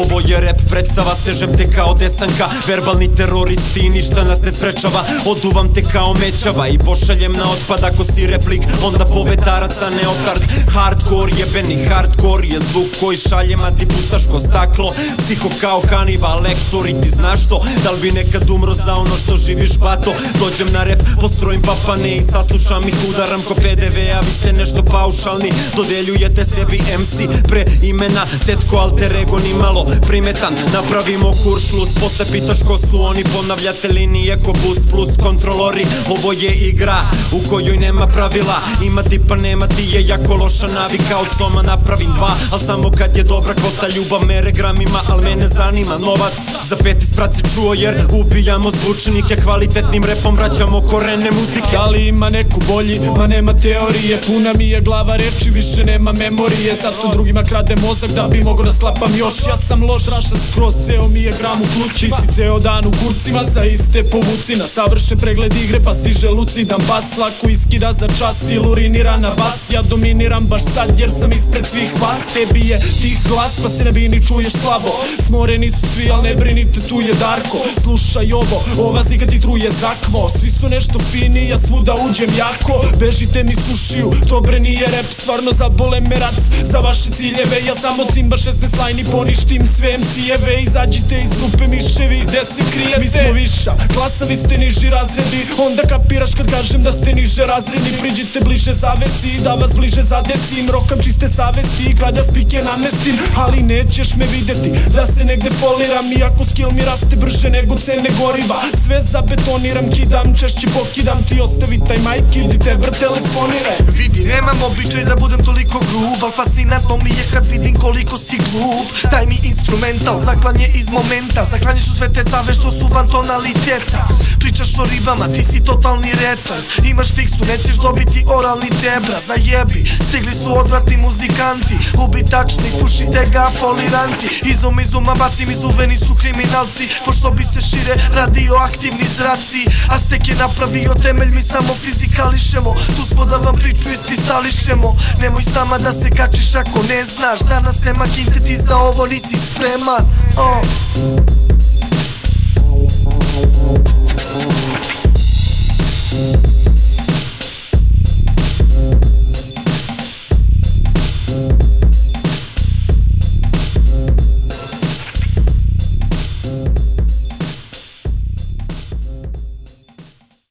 Ovo je rap predstava, stežem te kao desanka, verbalni teroristi, ništa nas ne sprečava. Oduvam te kao mećava i pošaljem na otpad. Ako si replik, onda povetarac, a ne otard. Hardcore jebeni, hardcore je zvuk koji šaljem, a ti pucaš ko staklo. Psiho kao Hannibal Lecter i ti znaš to. Da li bi nekad umro za ono što živiš, bato? Dođem na rep, postrojim papane i saslušam ih, udaram ko PDV, a vi ste nešto paušalni. Dodeljujete sebi MC pre imena, tetko alter ego ni malo primetan. Napravimo kuršlus, posle pitaš ko su oni, ponavljate linije ko bus plus kontrolori. Ovo je igra u kojoj nema pravila, ima ti pa nema ti je jako loša navika. Od soma napravim dva, al samo kad je dobra kvota. Ljubav mere gramima, al mene zanima novac. Za peti sprat si čuo jer ubijamo zvučnike, kvalitetnim repom vraćamo korene muzike. Da li ima neku bolji, ma nema teorije, puna mi je glava reči, više nema memorije. Zato drugima kradem mozak da bi mogo da sklapam još. Ja sam loš, rašan skroz, ceo mi je gram u plući. Si ceo dan u kurcima, za iste povucina. Savršen pregled igre pa stiže lucidan bas. Laku iskida za čas, stil urinira na vas. Ja dominiram baš sad jer sam ispred svih vas. Tebi je tih glas pa se ne bini, čuješ slabo. Smoreni su svi, al ne brinite, tu je Darko. Slušaj ovo, ova zika ti truje zakmo. Svi su nešto fini, ja svuda uđem jako. Bežite mi sušiju, to bre nije rep. Stvarno zabole me rac za vaše ciljeve. Ja samo cimba 16 lajni, poništim sve MC-eve. Izađite iz rupe miševi, gde se krijete. Mi smo viša klasa, vi ste niži razredi. Onda kapiraš kad kažem da ste niže razredi. Priđite bliže zavesi, da vas bliže zadesim. Rokam čiste savesti kada spike namestim. Ali nećeš me videti da se negde foliram. Iako skill mi raste brže nego cene goriva. Sve zabetoniram, kidam, češće pokidam. Ti ostavi taj majk ili te br telefoniraj. Vidi, nemam običaj da budem toliko grub, al fascinantno mi je kad vidim koliko si glup. Daj mi instrumental, zaklanje iz momenta. Zaklanje su sve te cave što su van tonaliteta. Pričaš o ribama, ti si totalni retard. Imaš fiksu, nećeš dobiti oralni debra. Zajebi, stigli su odvratni muzikanti. Ubitačni, pušite ga foliranti. Izuma bacim, izuveni su kriminalci. Pošto bi se šire radioaktivni zraci. Aztek je napravio temelj, mi samo fizikališemo. Tu smo da vam priču iskristališemo. Nemoj s nama da se kačiš ako ne znaš. Danas nema kinte, ti za ovo nisi spreman. Oh.